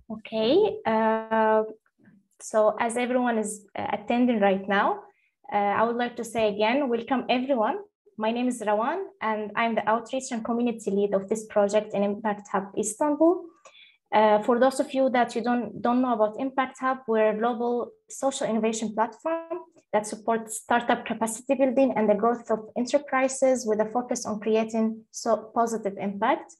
Okay. So as everyone is attending right now, I would like to say again, welcome everyone. My name is Rawan, and I'm the outreach and community lead of this project in Impact Hub Istanbul. For those of you that you don't know about Impact Hub, we're a global social innovation platform that supports startup capacity building and the growth of enterprises with a focus on creating positive impact.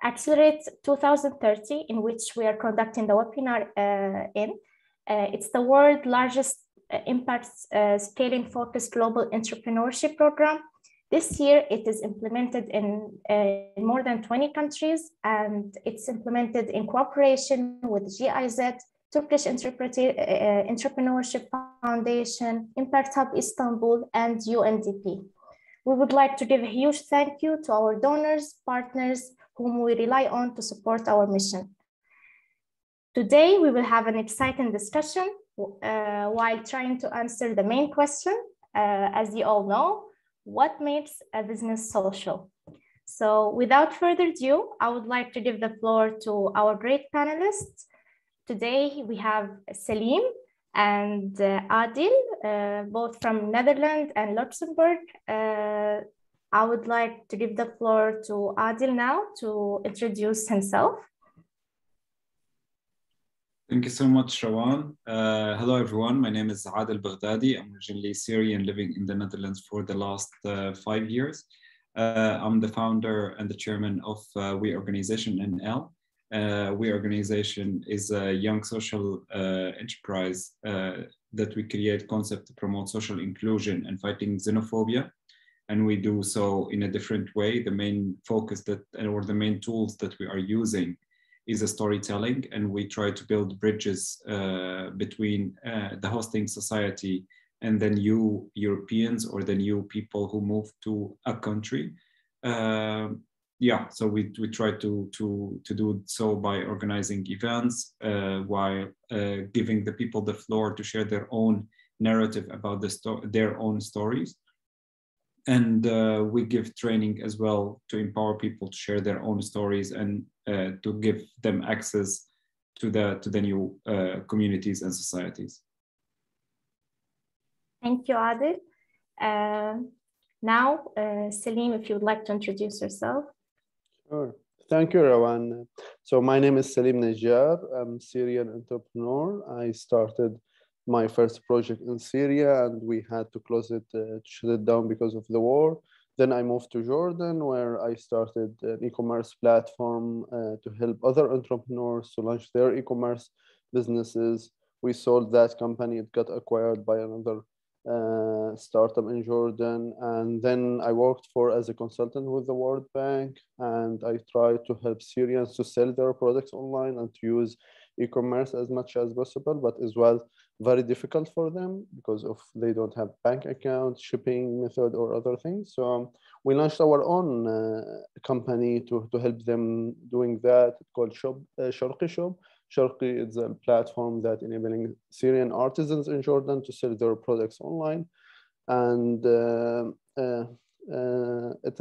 Accelerate 2030, in which we are conducting the webinar it's the world's largest impact scaling focused global entrepreneurship program. This year, it is implemented in more than 20 countries, and it's implemented in cooperation with GIZ, Turkish Entrepreneurship Foundation, Impact Hub Istanbul, and UNDP. We would like to give a huge thank you to our donors, partners, whom we rely on to support our mission. Today, we will have an exciting discussion while trying to answer the main question, as you all know, what makes a business social? So without further ado, I would like to give the floor to our great panelists. Today, we have Saleem and Adel, both from Netherlands and Luxembourg. I would like to give the floor to Adel now to introduce himself. Thank you so much, Rawan. Hello, everyone. My name is Adel AlBaghdadi. I'm originally Syrian, living in the Netherlands for the last 5 years. I'm the founder and the chairman of We Organization NL. We Organization is a young social enterprise that we create concept to promote social inclusion and fighting xenophobia. And we do so in a different way. The main focus or the main tools that we are using is a storytelling, and we try to build bridges between the hosting society and the new Europeans or the new people who move to a country. So we try to do so by organizing events, while giving the people the floor to share their own narrative about their own stories. And we give training as well to empower people to share their own stories and to give them access to the new communities and societies. Thank you, Adel. Now, Saleem, if you would like to introduce yourself. Sure. Thank you, Rawan. So my name is Saleem Najjar. I'm a Syrian entrepreneur. I started my first project in Syria, and we had to close it, to shut it down because of the war. Then I moved to Jordan, where I started an e-commerce platform to help other entrepreneurs to launch their e-commerce businesses. We sold that company. It got acquired by another startup in Jordan. And then I worked as a consultant with the World Bank, and I tried to help Syrians to sell their products online and to use e-commerce as much as possible, but as well very difficult for them because they don't have bank accounts, shipping method, or other things. So we launched our own company to help them doing that. It's called Sharqi Shop. Sharqi is a platform that enabling Syrian artisans in Jordan to sell their products online, and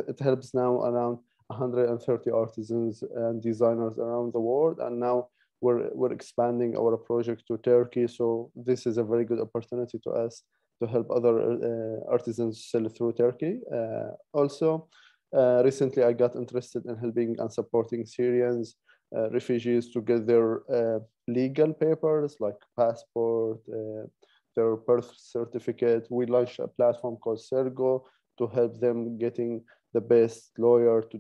it helps now around 130 artisans and designers around the world. And now we're expanding our project to Turkey. So this is a very good opportunity to us to help other artisans sell through Turkey. Recently I got interested in helping and supporting Syrians, refugees, to get their legal papers like passport, their birth certificate. We launched a platform called Sergo to help them getting the best lawyer to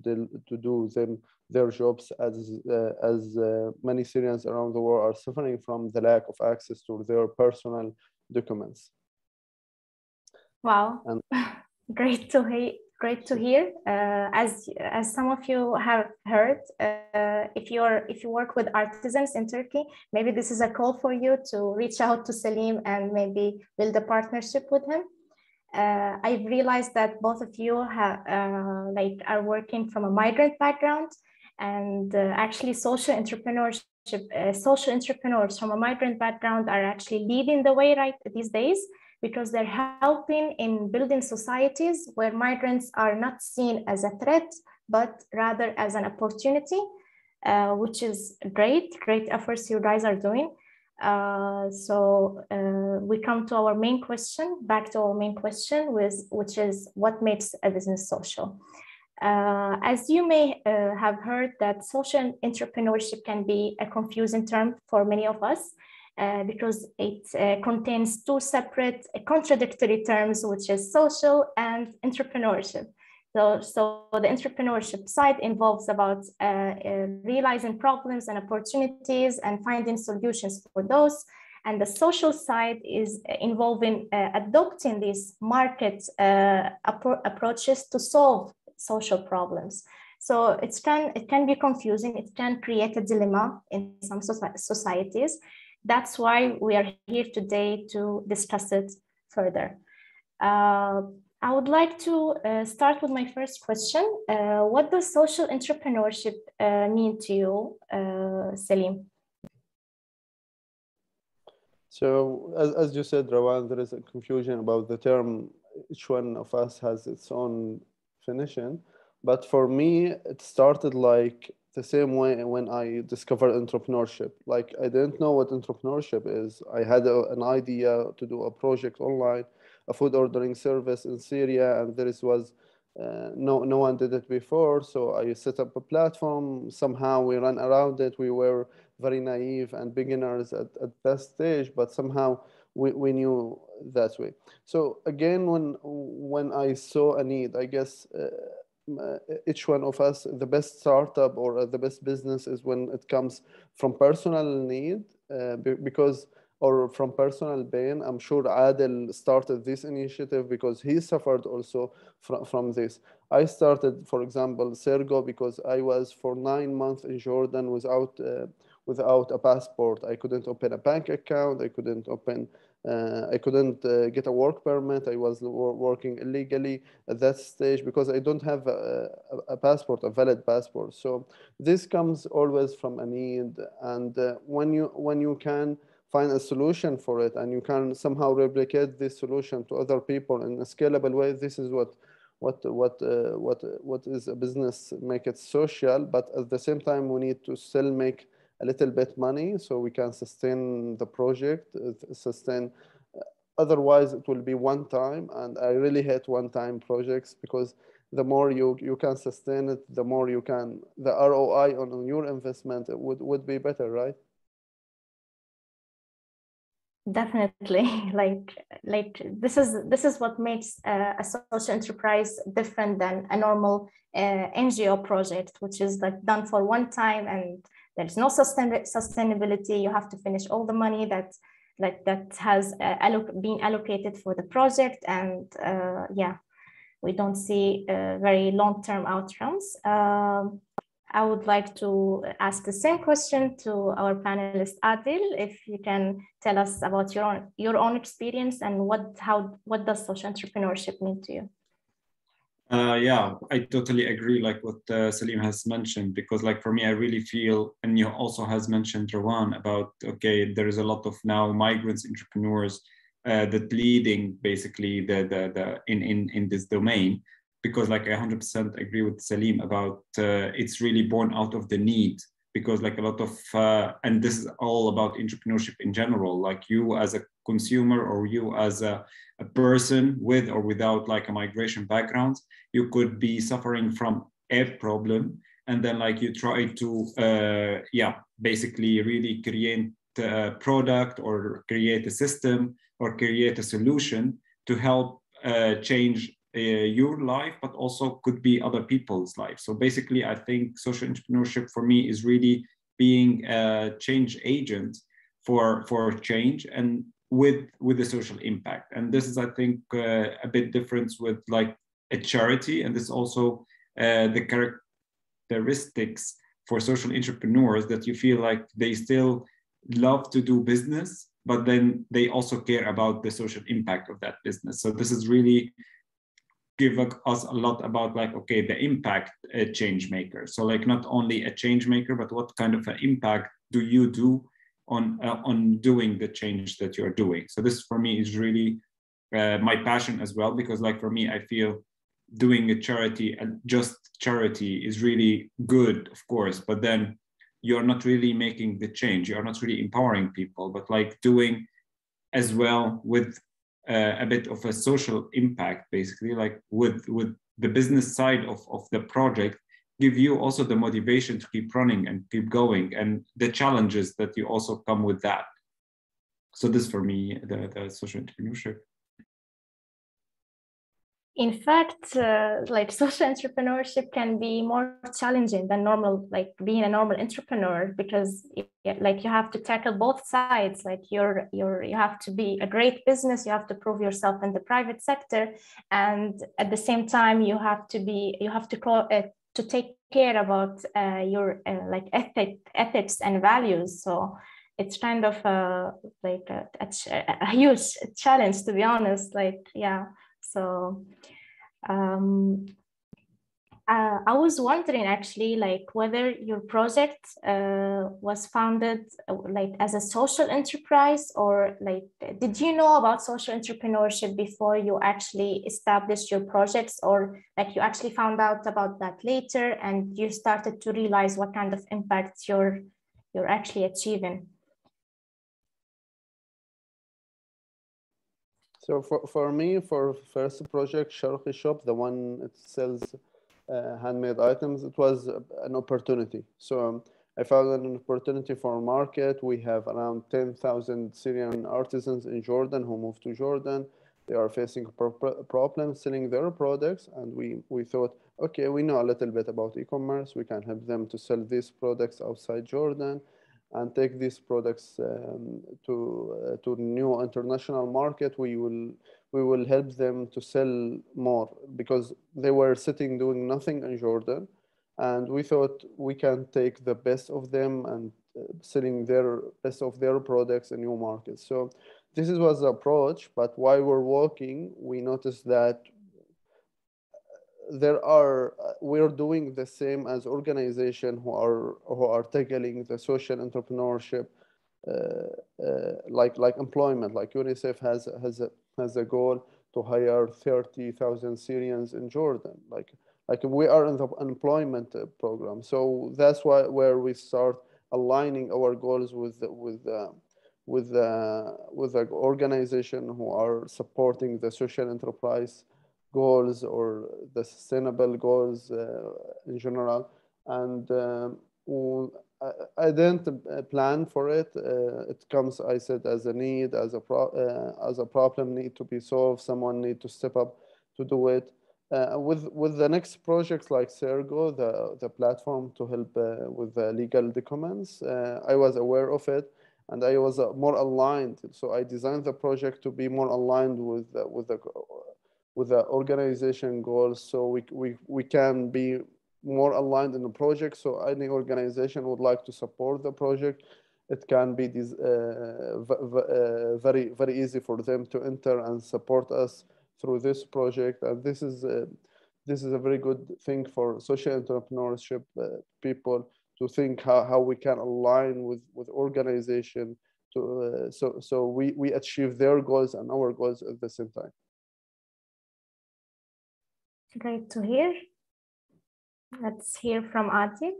do their jobs, as many Syrians around the world are suffering from the lack of access to their personal documents. Wow, great to hear. As some of you have heard, if you work with artisans in Turkey, maybe this is a call for you to reach out to Saleem and maybe build a partnership with him. I've realized that both of you are working from a migrant background, and actually social entrepreneurs from a migrant background are actually leading the way right these days, because they're helping in building societies where migrants are not seen as a threat, but rather as an opportunity. which is great efforts you guys are doing. We come to our main question, which is what makes a business social? As you may have heard, that social entrepreneurship can be a confusing term for many of us because it contains two separate contradictory terms, which is social and entrepreneurship. So the entrepreneurship side involves about realizing problems and opportunities and finding solutions for those. And the social side is involving adopting these market approaches to solve social problems. So it can be confusing. It can create a dilemma in some societies. That's why we are here today to discuss it further. I would like to start with my first question. What does social entrepreneurship mean to you, Saleem? So, as you said, Rawan, there is a confusion about the term. Each one of us has its own definition. But for me, it started like the same way when I discovered entrepreneurship. Like, I didn't know what entrepreneurship is. I had an idea to do a project online, a food ordering service in Syria, and there was no one did it before. So I set up a platform. Somehow we ran around it. We were very naive and beginners at that stage, but somehow we knew that way. So again, when I saw a need, I guess each one of us, the best startup or the best business is when it comes from personal need, or from personal pain. I'm sure Adel started this initiative because he suffered also from this. I started, for example, Sergo, because I was for 9 months in Jordan without a passport. I couldn't open a bank account. I couldn't get a work permit. I was working illegally at that stage because I don't have a passport, a valid passport. So this comes always from a need. And when you can find a solution for it and you can somehow replicate this solution to other people in a scalable way, this is what is a business, make it social. But at the same time, we need to still make a little bit money so we can sustain the project, otherwise it will be one time. And I really hate one-time projects, because the more you can sustain it, the more the ROI on your investment would be better, right? Definitely. Like this is what makes a social enterprise different than a normal NGO project, which is like done for one time and there's no sustainability. You have to finish all the money that has been allocated for the project, and we don't see very long-term outcomes. I would like to ask the same question to our panelist Adel, if you can tell us about your own experience and what does social entrepreneurship mean to you? Yeah, I totally agree, like what Saleem has mentioned, because like for me, I really feel, and you also has mentioned, Rawan, about, okay, there is a lot of now migrants entrepreneurs that leading basically in this domain, because like I 100% agree with Saleem about it's really born out of the need, because like a lot of, and this is all about entrepreneurship in general, like you as a consumer or you as a person with or without like a migration background, you could be suffering from a problem, and then like you try to basically really create a product or create a system or create a solution to help change your life, but also could be other people's life. So basically, I think social entrepreneurship for me is really being a change agent for change and with the social impact. And this is, I think, a bit different with like a charity. And this also the characteristics for social entrepreneurs, that you feel like they still love to do business, but then they also care about the social impact of that business. So this is really give us a lot about like, okay, the impact change maker. So like not only a change maker, but what kind of an impact do you do on doing the change that you're doing? So this for me is really my passion as well, because like for me, I feel doing a charity and just charity is really good, of course, but then you're not really making the change. You're not really empowering people, but like doing as well with a bit of a social impact, basically, like with the business side of the project, give you also the motivation to keep running and keep going, and the challenges that you also come with that. So this for me, the social entrepreneurship. In fact, like social entrepreneurship can be more challenging than normal, like being a normal entrepreneur, because like you have to tackle both sides. Like you have to be a great business, you have to prove yourself in the private sector, and at the same time you have to take care about your like ethics and values. So it's kind of like a huge challenge, to be honest. Like, yeah. So I was wondering actually, like, whether your project was founded like as a social enterprise, or like, did you know about social entrepreneurship before you actually established your projects, or like you actually found out about that later and you started to realize what kind of impact you're actually achieving? So for me, for first project, Sharqi Shop, the one that sells handmade items, it was an opportunity. So I found an opportunity for a market. We have around 10,000 Syrian artisans in Jordan who moved to Jordan. They are facing problems selling their products. And we thought, okay, we know a little bit about e-commerce. We can help them to sell these products outside Jordan and take these products to new international market. We will help them to sell more, because they were sitting doing nothing in Jordan, and we thought we can take the best of them and selling their best of their products in new markets. So this was the approach. But while we're working, we noticed that we're doing the same as organizations who are tackling the social entrepreneurship, like employment. Like UNICEF has a goal to hire 30,000 Syrians in Jordan. Like we are in the employment program. So that's where we start aligning our goals with the organization who are supporting the social enterprise goals or the sustainable goals in general. And I didn't plan for it. It comes, I said, as a need, as a problem need to be solved. Someone need to step up to do it. With the next projects like Sergo, the platform to help with the legal documents, I was aware of it, and I was more aligned. So I designed the project to be more aligned with the organization goals, so we can be more aligned in the project. So any organization would like to support the project, it can be very, very easy for them to enter and support us through this project. And this is a very good thing for social entrepreneurship people to think how we can align with organization to so we achieve their goals and our goals at the same time. Great to hear. Let's hear from Adel.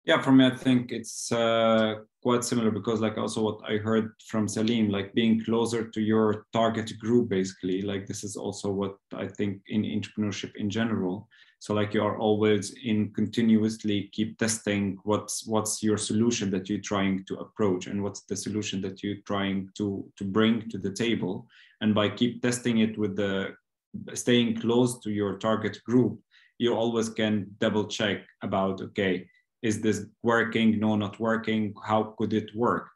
Yeah, for me, I think it's quite similar, because like also what I heard from Saleem, like being closer to your target group, basically, like this is also what I think in entrepreneurship in general. So like you are always continuously keep testing what's your solution that you're trying to approach, and what's the solution that you're trying to bring to the table. And by keep testing it with staying close to your target group, you always can double check about, okay, is this working? No, not working. How could it work?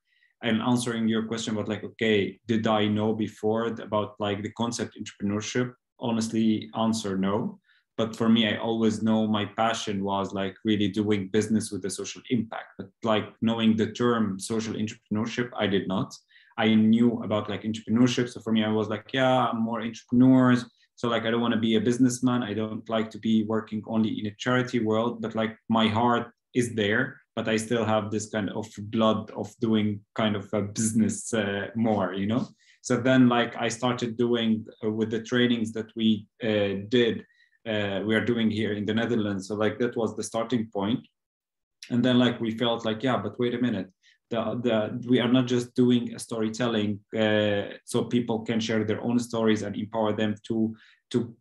And answering your question about like, okay, did I know before about like the concept entrepreneurship? Honestly, answer no. But for me, I always know my passion was like really doing business with the social impact. But like knowing the term social entrepreneurship, I did not. I knew about like entrepreneurship. So for me, I was like, yeah, I'm more entrepreneurs. So like, I don't want to be a businessman. I don't like to be working only in a charity world, but like my heart is there, but I still have this kind of blood of doing kind of a business more, you know? So then like I started doing with the trainings that we we are doing here in the Netherlands. So like that was the starting point. And then like we felt like, yeah, but wait a minute. We are not just doing a storytelling so people can share their own stories and empower them to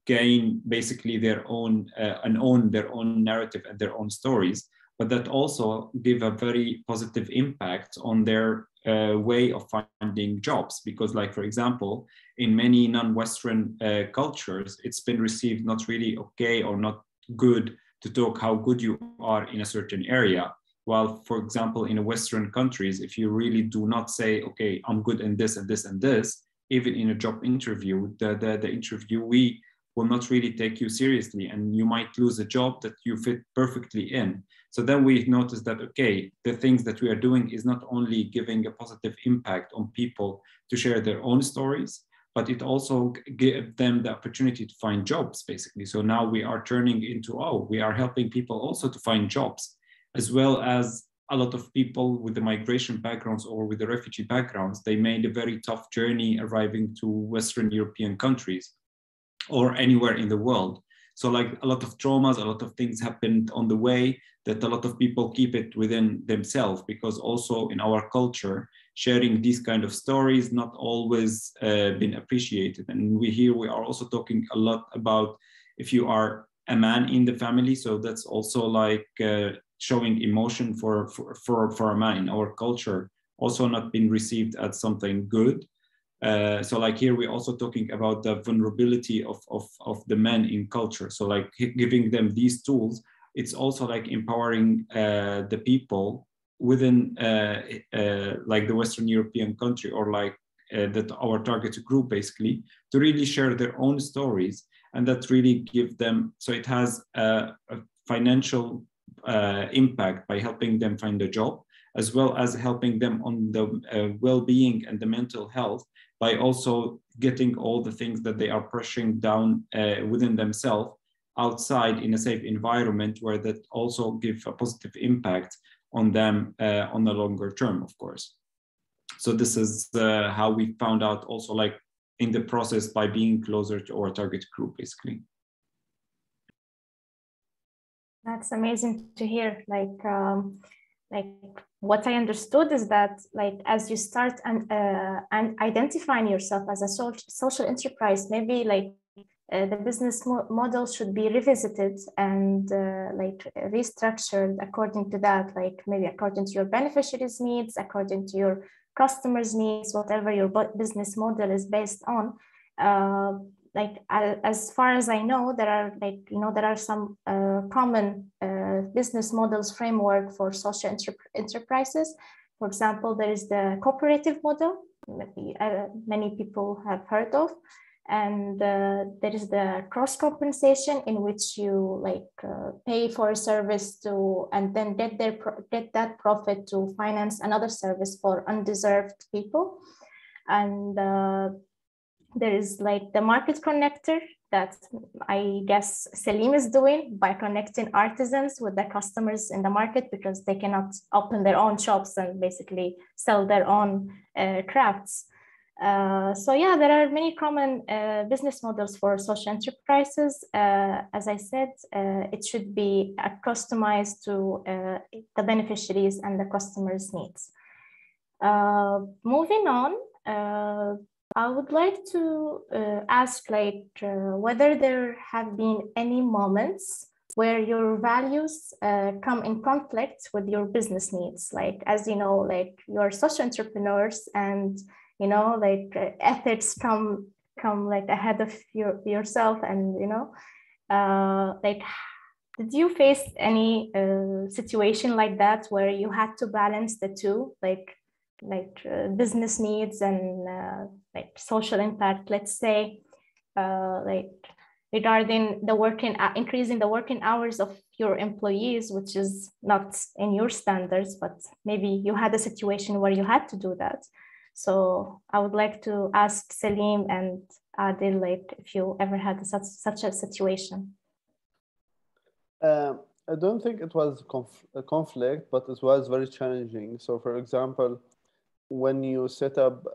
gain basically their own and own their own narrative and their own stories, but that also give a very positive impact on their way of finding jobs. Because like, for example, in many non-Western cultures, it's been received not really okay or not good to talk how good you are in a certain area. While, for example, in Western countries, if you really do not say, okay, I'm good in this and this and this, even in a job interview, the interviewee will not really take you seriously, and you might lose a job that you fit perfectly in. So then we noticed that, okay, the things that we are doing is not only giving a positive impact on people to share their own stories, but it also gives them the opportunity to find jobs, basically. So now we are turning into, we are helping people also to find jobs, as well as a lot of people with the migration backgrounds or with the refugee backgrounds. They made a very tough journey arriving to Western European countries or anywhere in the world. So like a lot of traumas, a lot of things happened on the way that a lot of people keep it within themselves, because also in our culture, sharing these kind of stories not always been appreciated. And we are also talking a lot about if you are a man in the family. So that's also like showing emotion for a man in our culture, also not been received as something good. So like here we're also talking about the vulnerability of the men in culture. So like giving them these tools, it's also like empowering the people within like the Western European country, or like that our target group, basically, to really share their own stories, and that really give them, so it has a financial impact by helping them find a job, as well as helping them on the well-being and the mental health, by also getting all the things that they are pushing down within themselves outside in a safe environment, where that also give a positive impact on them on the longer term, of course. So this is how we found out also, like in the process, by being closer to our target group, basically. That's amazing to hear. Like what I understood is that, like, as you start and identifying yourself as a social enterprise, maybe like the business model should be revisited and like restructured according to that, like maybe according to your beneficiaries' needs, according to your customers' needs, whatever your business model is based on. Like as far as I know, there are there are some common business models framework for social enterprises. For example, there is the cooperative model, maybe many people have heard of, and there is the cross compensation, in which you pay for a service and then get that profit to finance another service for undeserved people. And there is like the market connector that I guess Saleem is doing by connecting artisans with the customers in the market, because they cannot open their own shops and basically sell their own crafts. So yeah, there are many common business models for social enterprises. As I said, it should be customized to the beneficiaries and the customers' needs. Moving on, I would like to ask whether there have been any moments where your values come in conflict with your business needs. Like, as you know, like you're social entrepreneurs, and ethics come like ahead of yourself, and like, did you face any situation like that where you had to balance the two, like business needs and like social impact, let's say, like regarding the increasing the working hours of your employees, which is not in your standards, but maybe you had a situation where you had to do that. So I would like to ask Saleem and Adel, like, if you ever had such a situation. I don't think it was a conflict, but it was very challenging. So, for example, when you set up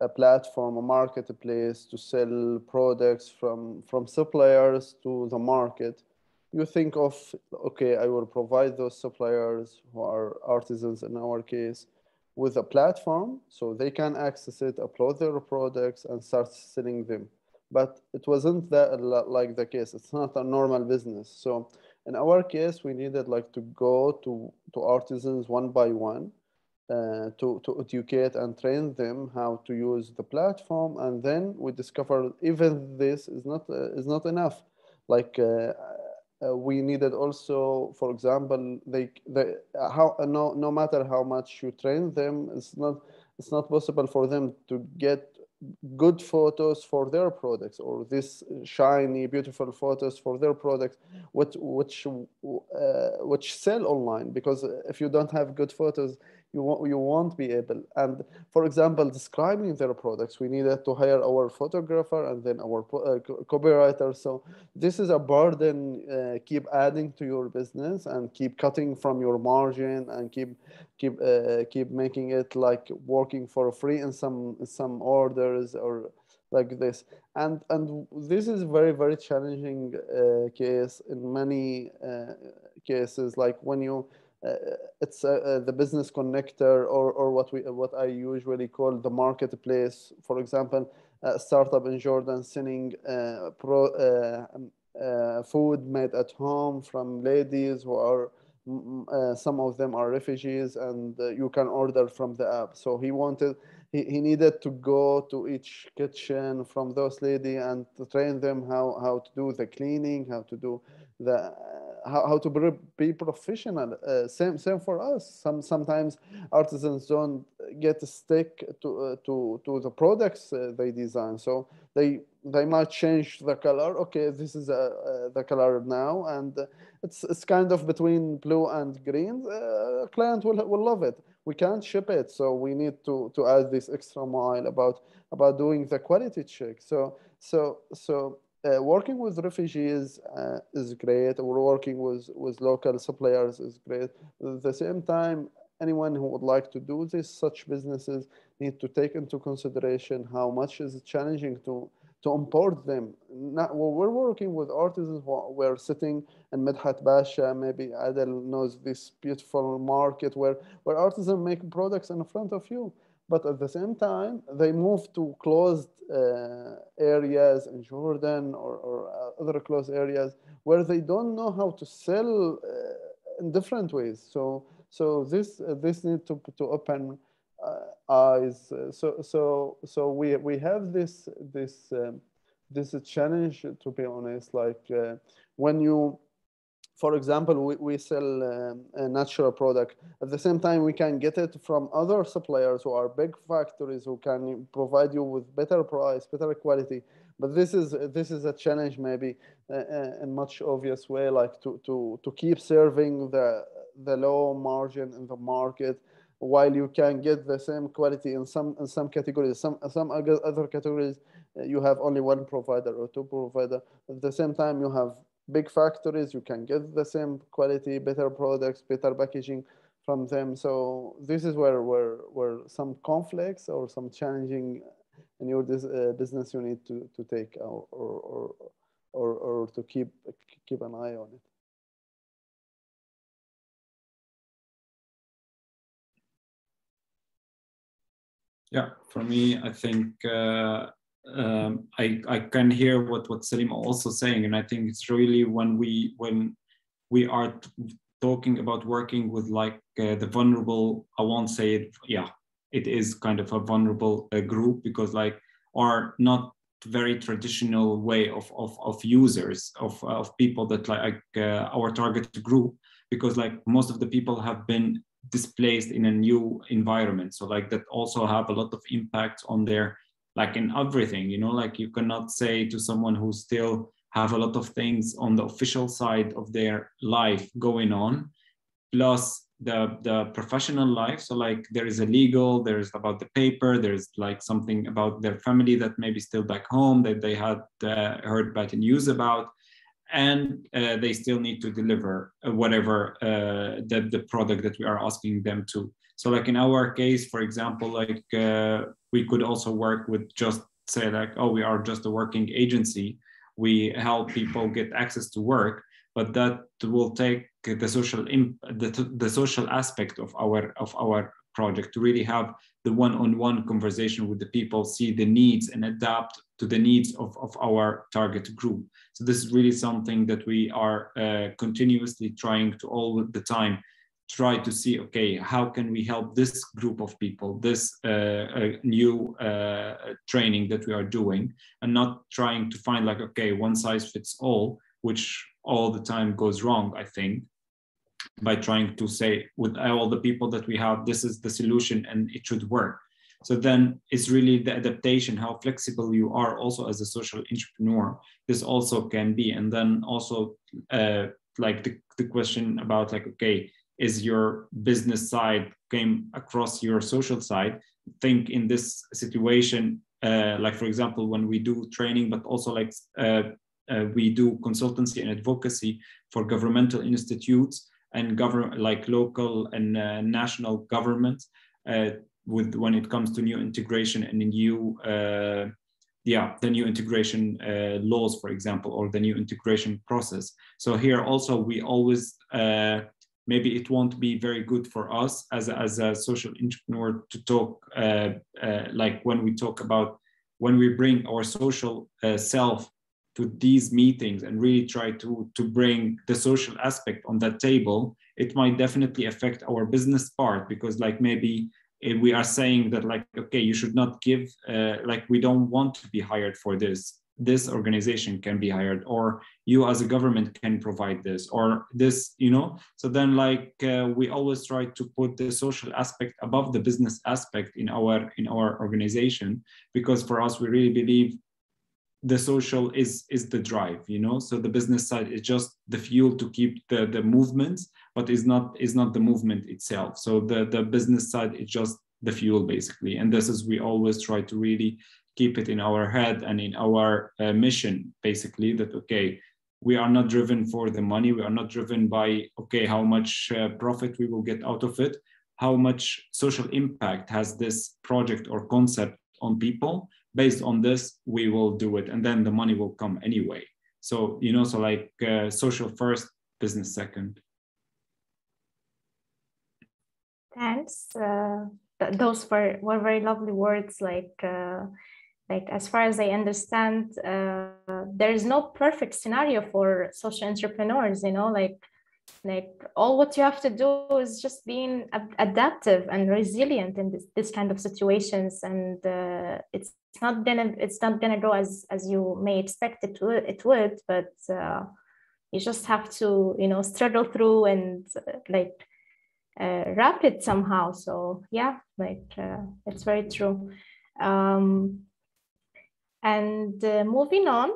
a platform, a marketplace to sell products from suppliers to the market, you think of, okay, I will provide those suppliers who are artisans in our case with a platform so they can access it, upload their products and start selling them. But it wasn't that like the case. It's not a normal business. So in our case, we needed like to go to artisans one by one to educate and train them how to use the platform. And then we discovered even this is not enough. Like we needed also, for example, no matter how much you train them, it's not possible for them to get good photos for their products, or this shiny, beautiful photos for their products, which sell online. Because if you don't have good photos, you won't be able. And for example, describing their products, we needed to hire our photographer and then our copywriter. So this is a burden. Keep adding to your business and keep cutting from your margin and keep making it like working for free in some orders or like this. And this is very, very challenging case in many cases. Like when you it's the business connector, or what I usually call the marketplace. For example, a startup in Jordan selling food made at home from ladies who are some of them are refugees, and you can order from the app. So he needed to go to each kitchen from those ladies and to train them how to do the cleaning, how to do the how to be professional. Same for us. Sometimes artisans don't get stick to the products they design. So they might change the color. Okay, this is the color now, and it's kind of between blue and green. A client will love it. We can't ship it, so we need to add this extra mile about doing the quality check. So working with refugees is great. We're working with local suppliers is great. At the same time, anyone who would like to do such businesses need to take into consideration how much is it challenging to import them. We're working with artisans who were sitting in Medhat Basha. Maybe Adel knows this beautiful market where artisans make products in front of you. But at the same time, they move to closed areas in Jordan or other closed areas where they don't know how to sell in different ways. So this needs to open eyes. So we have this challenge, to be honest. Like when you, for example, we sell a natural product. At the same time, we can get it from other suppliers who are big factories who can provide you with better price, better quality. But this is a challenge, maybe in much obvious way, like to keep serving the low margin in the market, while you can get the same quality in some categories. Some other categories, you have only one provider or two providers. At the same time, you have big factories, you can get the same quality, better products, better packaging from them. So this is where some conflicts or some challenging in your business you need to take or to keep an eye on it. Yeah, for me, I think I can hear what Saleem also saying, and I think it's really when we are talking about working with like the vulnerable. I won't say it. Yeah, it is kind of a vulnerable group, because like are not very traditional way of users of people that like our target group, because like most of the people have been displaced in a new environment, so like that also have a lot of impact on their, like in everything, you know, like you cannot say to someone who still have a lot of things on the official side of their life going on, plus the professional life. So like there is a legal, there's about the paper, there's like something about their family that maybe still back home that they had heard bad news about, and they still need to deliver whatever the product that we are asking them to. So like in our case, for example, like we could also work with just say like, oh, we are just a working agency. We help people get access to work. but that will take the social aspect of our project to really have the one-on-one conversation with the people, see the needs and adapt to the needs of our target group. So this is really something that we are continuously trying to all the time try to see, okay, how can we help this group of people, this new training that we are doing, and not trying to find like, okay, one size fits all, which all the time goes wrong, I think, by trying to say with all the people that we have, this is the solution and it should work. So then it's really the adaptation, how flexible you are also as a social entrepreneur. This also can be. And then also like the question about like, okay, is your business side came across your social side? Think in this situation, like for example, when we do training, but also like we do consultancy and advocacy for governmental institutes and like local and national governments when it comes to new integration and the new integration laws, for example, or the new integration process. So here also we always maybe it won't be very good for us as a social entrepreneur to talk like when we bring our social self to these meetings and really try to bring the social aspect on that table. It might definitely affect our business part, because like maybe if we are saying that like, okay, you should not give, like we don't want to be hired for this organization can be hired, or you as a government can provide this, or this, you know. So then like we always try to put the social aspect above the business aspect in our organization, because for us we really believe the social is the drive, you know. So the business side is just the fuel to keep the movements, but is not the movement itself. So the business side is just the fuel basically, and this is we always try to really keep it in our head and in our mission basically, that okay, we are not driven for the money, we are not driven by okay how much profit we will get out of it, how much social impact has this project or concept on people. Based on this we will do it, and then the money will come anyway. So you know, so like social first, business second. Thanks. Those were very lovely words. Like as far as I understand, there is no perfect scenario for social entrepreneurs, you know, like all what you have to do is just being adaptive and resilient in this kind of situations, and it's not gonna go as you may expect it would, but you just have to, you know, struggle through and wrap it somehow. So yeah, it's very true. And moving on,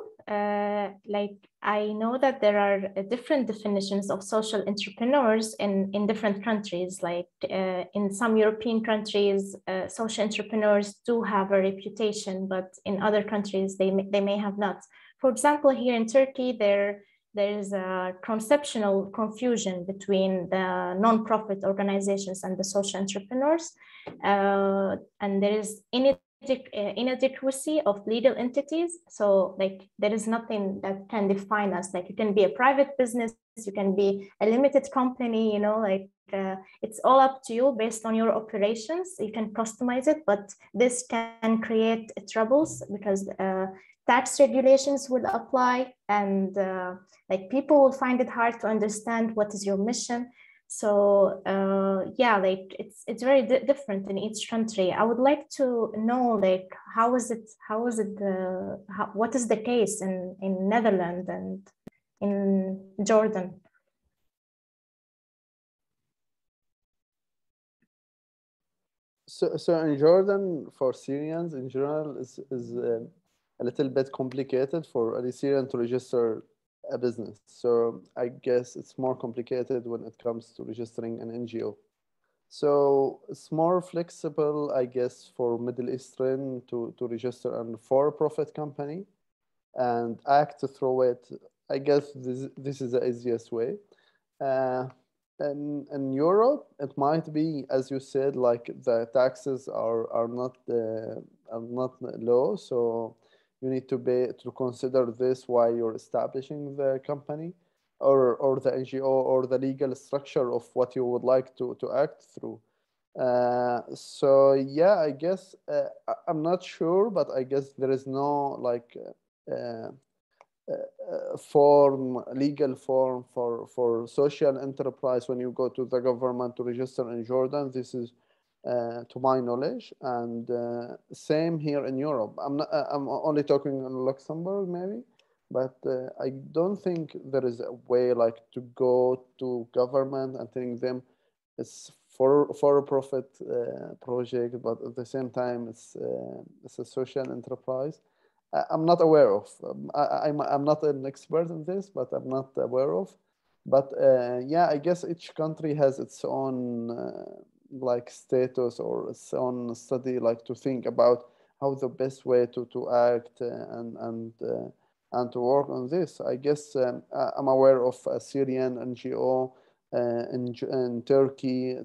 I know that there are different definitions of social entrepreneurs in different countries. Like in some European countries, social entrepreneurs do have a reputation, but in other countries they may have not. For example, here in Turkey, there is a conceptual confusion between the non-profit organizations and the social entrepreneurs, and there is inadequacy of legal entities. So like there is nothing that can define us. Like you can be a private business, you can be a limited company, you know, like it's all up to you based on your operations. You can customize it, but this can create troubles because tax regulations will apply, and like people will find it hard to understand what is your mission. So yeah, like it's very different in each country. I would like to know like what is the case in Netherlands and in Jordan? So in Jordan, for Syrians in general, is a little bit complicated for a Syrian to register a business. So I guess it's more complicated when it comes to registering an NGO. So it's more flexible, I guess, for Middle Eastern to register a for-profit company and act through it. I guess this is the easiest way. And in Europe, it might be, as you said, like the taxes are not low, so you need to consider this while you're establishing the company. or the NGO or the legal structure of what you would like to act through. So yeah, I guess I'm not sure, but I guess there is no like legal form for social enterprise when you go to the government to register in Jordan. This is to my knowledge, and same here in Europe. I'm only talking in Luxembourg maybe, but I don't think there is a way like to go to government and telling them it's for a profit project, but at the same time it's a social enterprise. I'm not aware of. I'm not an expert in this, but I'm not aware of. But yeah, I guess each country has its own like status or its own study, like to think about how the best way to act and to work on this. I guess I'm aware of a Syrian NGO in Turkey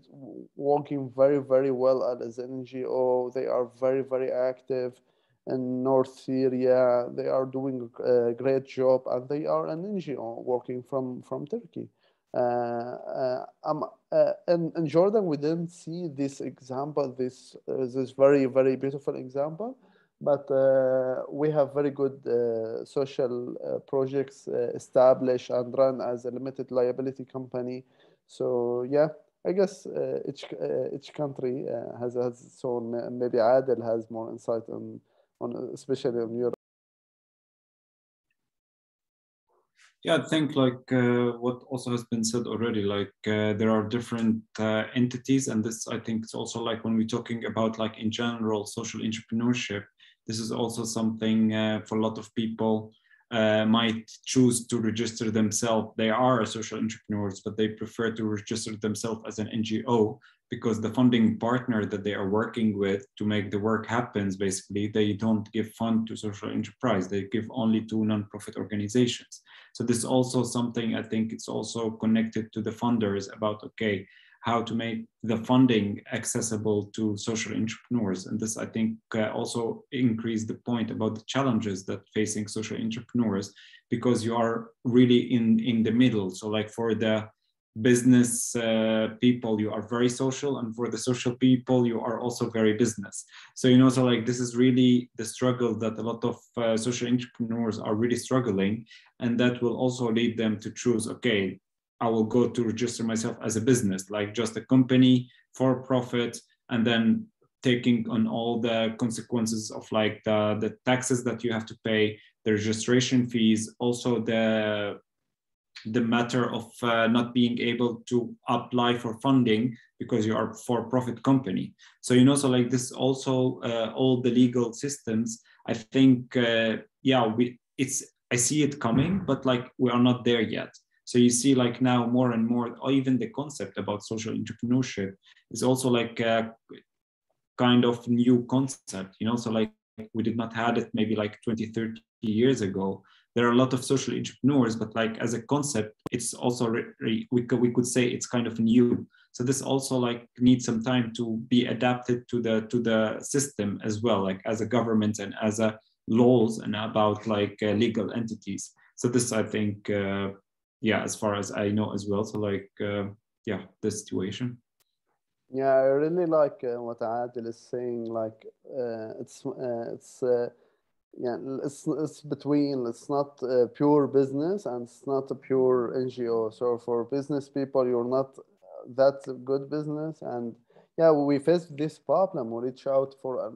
working very well as an NGO. They are very active in North Syria. They are doing a great job, and they are an NGO working from Turkey. In Jordan, we didn't see this example, this very beautiful example, but we have very good social projects established and run as a limited liability company. So yeah, I guess each country has its own. Maybe Adel has more insight on especially on Europe. Yeah, I think like what also has been said already, like there are different entities, and this I think it's also like when we're talking about like in general social entrepreneurship, this is also something for a lot of people might choose to register themselves. They are social entrepreneurs, but they prefer to register themselves as an NGO because the funding partner that they are working with to make the work happens, basically, they don't give fund to social enterprise. They give only to non-profit organizations. So this is also something I think it's also connected to the funders about, okay, how to make the funding accessible to social entrepreneurs. And this, I think, also increased the point about the challenges that facing social entrepreneurs, because you are really in the middle. So like for the business people, you are very social, and for the social people, you are also very business. So, you know, so like this is really the struggle that a lot of social entrepreneurs are really struggling. And that will also lead them to choose, okay, I will go to register myself as a business, like just a company for profit, and then taking on all the consequences of like the taxes that you have to pay, the registration fees, also the matter of not being able to apply for funding because you are for-profit company. So, you know, so like this also all the legal systems, I think, yeah, I see it coming, but like we are not there yet. So you see like now more and more, or even the concept about social entrepreneurship is also like a kind of new concept, you know, so like we did not have it maybe like 20, 30 years ago. There are a lot of social entrepreneurs, but like as a concept, it's also, we could say it's kind of new. So this also like needs some time to be adapted to the system as well, like as a government and as a laws and about like legal entities. So this, I think, yeah, as far as I know as well. So like, yeah, the situation. Yeah, I really like what Adel is saying. Like, yeah, it's between. It's not pure business and it's not a pure NGO. So for business people, you're not that good business. And yeah, we faced this problem. We reached out for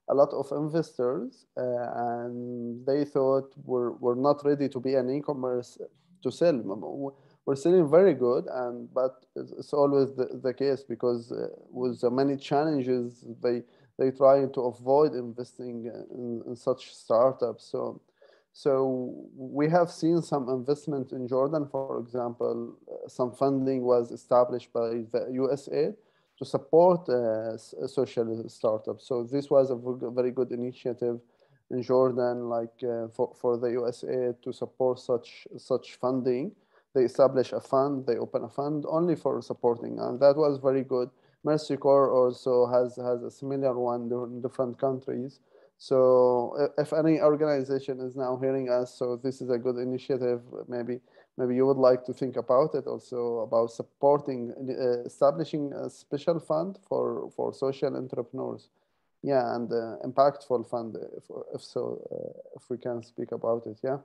a lot of investors, and they thought we're not ready to be an e-commerce to sell. We're selling very good, but it's always the case because with the many challenges, they try to avoid investing in such startups. So we have seen some investment in Jordan, for example. Some funding was established by the USAID to support social startups. So this was a very good initiative in Jordan, like for the USAID to support such funding. They establish a fund, they open a fund only for supporting, and that was very good. Mercy Corps also has a similar one in different countries. So if any organization is now hearing us, so this is a good initiative. Maybe maybe you would like to think about it also, about supporting, establishing a special fund for social entrepreneurs. Yeah, and impactful fund, if so, if we can speak about it, yeah.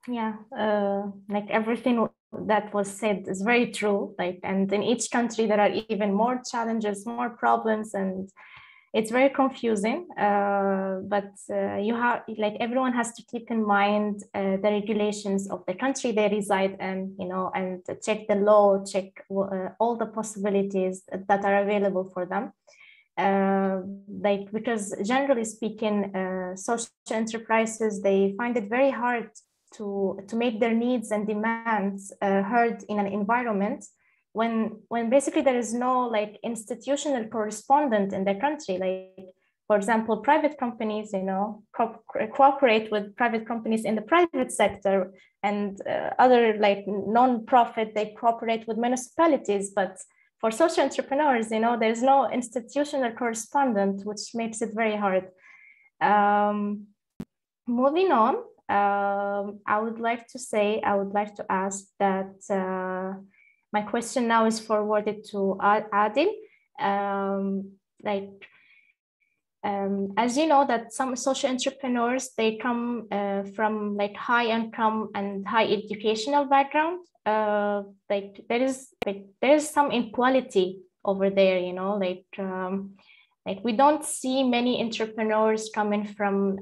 Yeah, like everything that was said is very true. Like, and in each country there are even more challenges, more problems, and it's very confusing. But you have, like, everyone has to keep in mind the regulations of the country they reside in, you know, and check the law, check all the possibilities that are available for them. Like, because generally speaking, social enterprises, they find it very hard to make their needs and demands heard in an environment when basically there is no like institutional correspondent in the country. Like, for example, private companies, you know, cooperate with private companies in the private sector, and other like non-profit, they cooperate with municipalities. But for social entrepreneurs, you know, there's no institutional correspondent, which makes it very hard. Moving on, I would like to ask that my question now is forwarded to Adel. As you know, that some social entrepreneurs, they come from like high income and high educational background. Like there is some inequality over there, you know, like we don't see many entrepreneurs coming from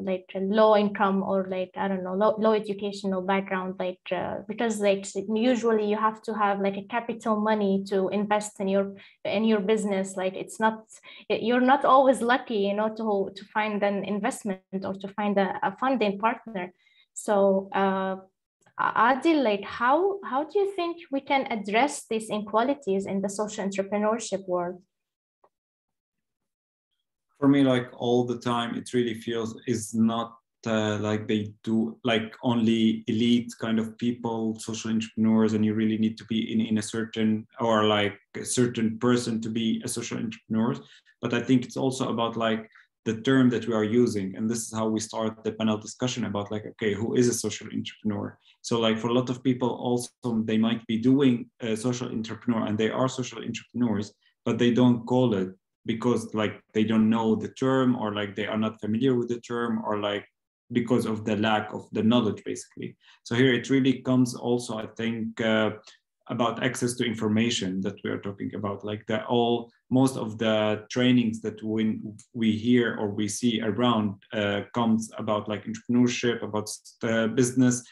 like low income or like, I don't know, low educational background, like because like usually you have to have like a capital money to invest in your business. Like you're not always lucky, you know, to find an investment or to find a funding partner. So Adil, like how do you think we can address these inequalities in the social entrepreneurship world? For me, like all the time, it really feels is not like they do like only elite kind of people, social entrepreneurs, and you really need to be in a certain, or like a certain person to be a social entrepreneur. But I think it's also about like the term that we are using. And this is how we start the panel discussion about like, okay, who is a social entrepreneur? So like for a lot of people also, they might be doing a social entrepreneur and they are social entrepreneurs, but they don't call it because like they don't know the term, or like they are not familiar with the term, or like because of the lack of the knowledge basically. So here it really comes also, I think, about access to information that we are talking about, like most of the trainings that we hear or we see around comes about like entrepreneurship, about business,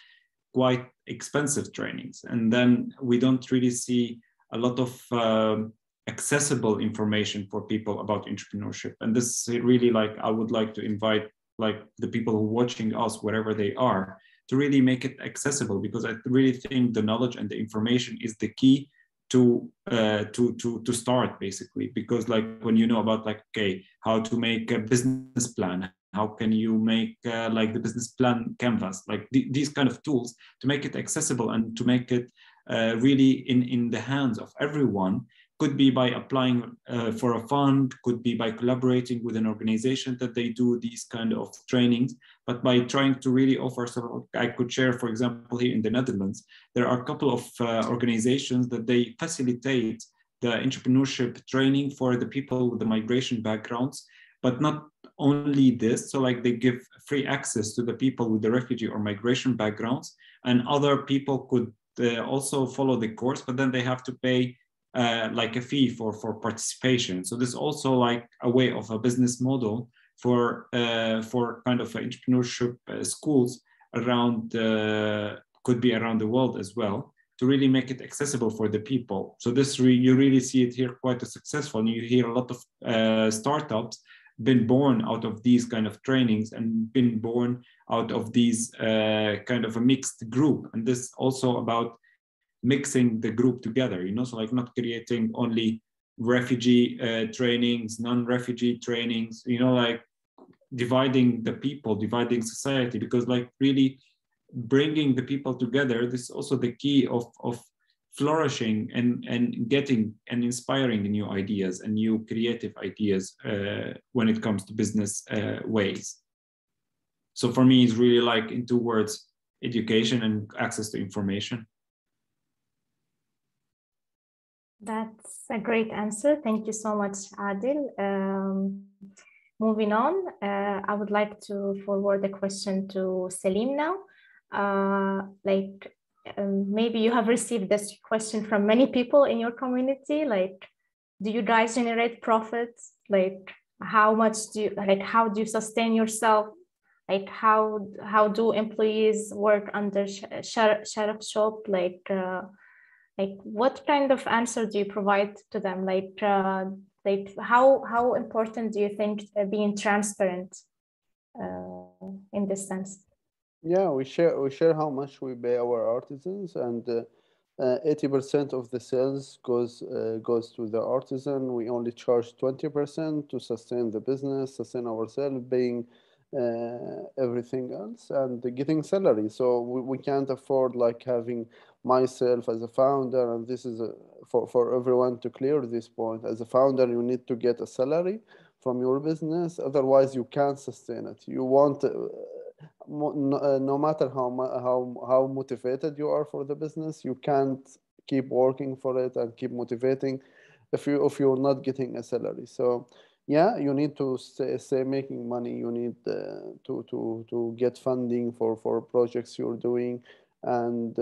quite expensive trainings. And then we don't really see a lot of accessible information for people about entrepreneurship. And this really, like, I would like to invite like the people who are watching us, wherever they are, to really make it accessible, because I really think the knowledge and the information is the key to start basically. Because like when you know about like, okay, how to make a business plan, how can you make like the business plan canvas, like these kind of tools to make it accessible and to make it really in the hands of everyone. Could be by applying for a fund, could be by collaborating with an organization that they do these kind of trainings, but by trying to really offer. So I could share, for example, here in the Netherlands, there are a couple of organizations that they facilitate the entrepreneurship training for the people with the migration backgrounds, but not only this. So like they give free access to the people with the refugee or migration backgrounds, and other people could also follow the course, but then they have to pay like a fee for participation. So this is also like a way of a business model for kind of entrepreneurship schools around, could be around the world as well, to really make it accessible for the people. So this you really see it here quite successful. And you hear a lot of startups been born out of these kind of trainings and been born out of these kind of a mixed group. And this also about mixing the group together, you know, so like not creating only refugee trainings, non-refugee trainings, you know, like dividing the people, dividing society, because like really bringing the people together, this is also the key of flourishing and getting and inspiring new ideas and new creative ideas when it comes to business ways. So for me, it's really like in 2 words, education and access to information. That's a great answer. Thank you so much, Adel. Moving on, I would like to forward a question to Saleem now. Maybe you have received this question from many people in your community. Like, do you guys generate profits? Like, how much do you, like, how do you sustain yourself? Like, how do employees work under Sharqi Shop? Like, what kind of answer do you provide to them? Like how important do you think being transparent in this sense? Yeah, we share how much we pay our artisans, and 80% of the sales goes to the artisan. We only charge 20% to sustain the business, sustain ourselves, paying everything else, and getting salary. So we can't afford like having myself as a founder, and this is for everyone to clear this point. As a founder, you need to get a salary from your business, otherwise you can't sustain it. You want no matter how motivated you are for the business, you can't keep working for it and keep motivating if you're not getting a salary. So yeah, you need to stay making money. You need to get funding for projects you're doing, and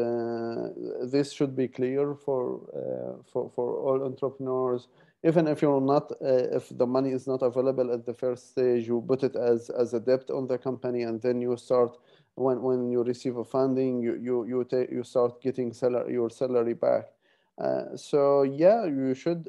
this should be clear for all entrepreneurs. Even if you're not, if the money is not available at the first stage, you put it as a debt on the company, and then you start when you receive a funding, you start getting your salary back. So yeah, you should.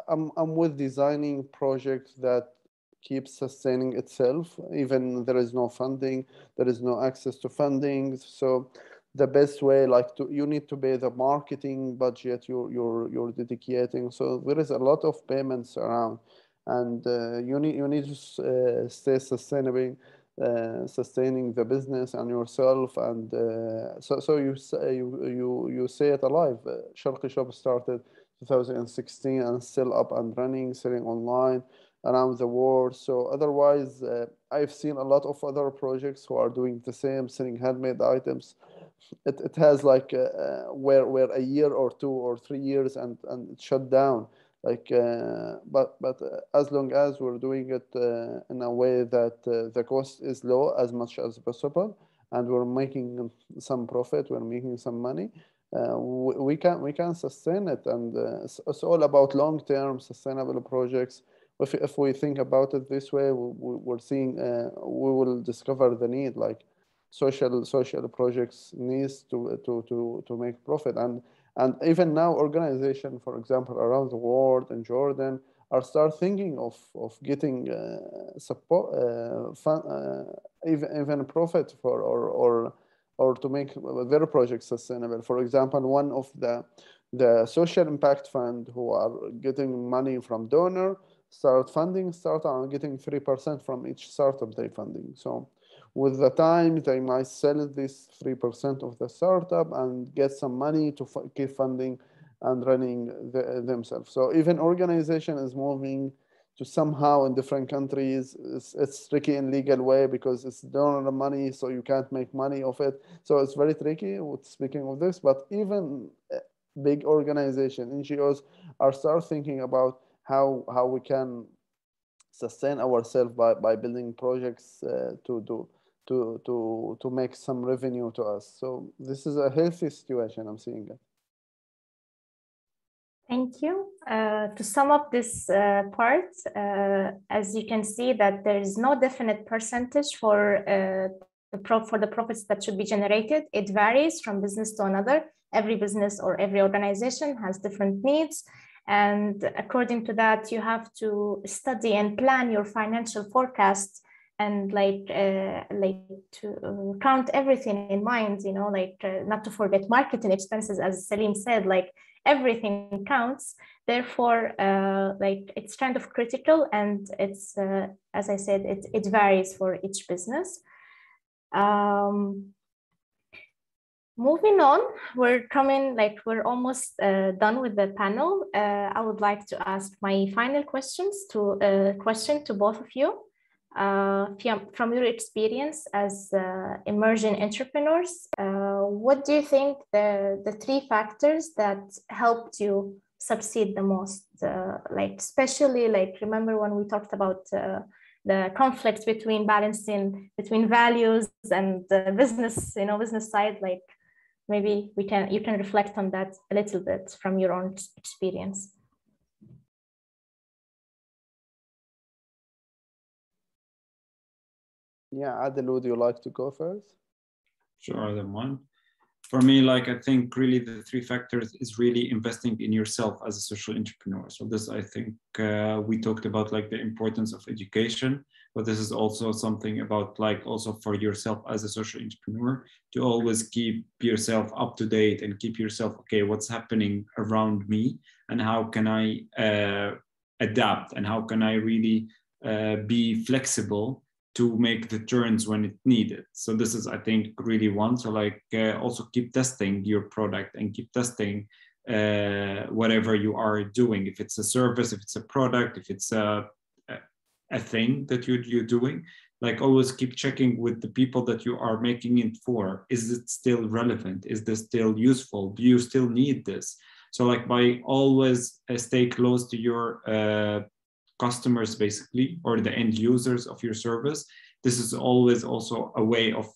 I'm with designing projects that keep sustaining itself, even there is no funding, there is no access to funding. So the best way, you need to pay the marketing budget you're dedicating. So there is a lot of payments around, and you need to stay sustainable. Sustaining the business and yourself, and so you say it alive. Sharqi Shop started 2016 and still up and running, selling online around the world. So otherwise, I've seen a lot of other projects who are doing the same, selling handmade items. It has like where a year or 2 or 3 years and it shut down. Like, but as long as we're doing it in a way that the cost is low as much as possible, and we're making some profit, we're making some money, we can sustain it. And it's all about long-term sustainable projects. If we think about it this way, we're seeing we will discover the need, like social projects needs to make profit. And even now, organizations, for example, around the world in Jordan, are start thinking of getting support, even profit for or to make their projects sustainable. For example, one of the social impact fund who are getting money from donor start getting 3% from each startup they funding. So with the time, they might sell this 3% of the startup and get some money to keep funding and running themselves. So even organization is moving to somehow in different countries. It's tricky in legal way because it's donor money, so you can't make money of it. So it's very tricky with speaking of this. But even big organization, NGOs, are start thinking about how we can sustain ourselves by building projects to make some revenue to us. So this is a healthy situation, I'm seeing it. Thank you. To sum up this part, as you can see that there is no definite percentage for the profits that should be generated. It varies from business to another. Every business or every organization has different needs. And according to that, you have to study and plan your financial forecasts and to count everything in mind, you know, not to forget marketing expenses, as Saleem said, everything counts. Therefore, it's kind of critical, and it's, as I said, it varies for each business. Moving on, we're almost done with the panel. I would like to ask my final question to both of you. From your experience as emerging entrepreneurs, what do you think the three factors that helped you succeed the most? Like especially like remember when we talked about the conflict between balancing between values and the business, business side. Like maybe you can reflect on that a little bit from your own experience. Yeah, Adel, would you like to go first? Sure, I don't mind. For me, like I think really the three factors is really investing in yourself as a social entrepreneur. So this, I think we talked about like the importance of education, but this is also something about like also for yourself as a social entrepreneur to always keep yourself up to date and keep yourself, okay, what's happening around me and how can I adapt and how can I really be flexible to make the turns when it's needed. So this is, I think, really one. So like also keep testing your product and keep testing whatever you are doing. If it's a service, if it's a product, if it's a thing that you're doing, like always keep checking with the people that you are making it for. Is it still relevant? Is this still useful? Do you still need this? So like by always stay close to your customers basically, or the end users of your service. This is always also a way of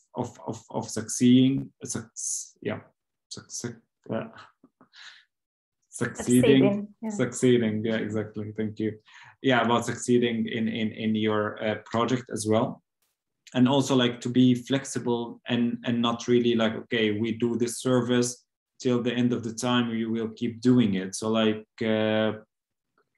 succeeding. Succeeding. Yeah, exactly. Thank you. Yeah, about succeeding in your project as well. And also like to be flexible and not really like, okay, we do this service till the end of the time, we will keep doing it. So like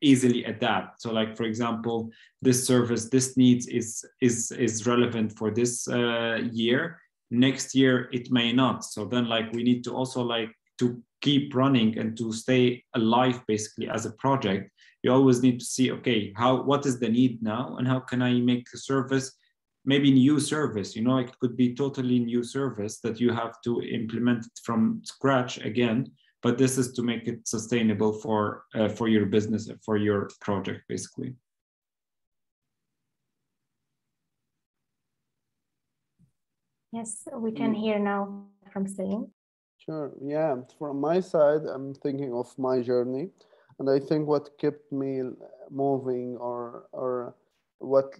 easily adapt. So like, for example, this service, this needs is relevant for this year. Next year, it may not. So then like we need to also like to keep running and to stay alive basically as a project. You always need to see, okay, what is the need now and how can I make the service, maybe new service, it could be totally new service that you have to implement it from scratch again. But this is to make it sustainable for your business, for your project, basically. Yes, we can hear now from Saleem. Sure. Yeah. From my side, I'm thinking of my journey, and I think what kept me moving, or what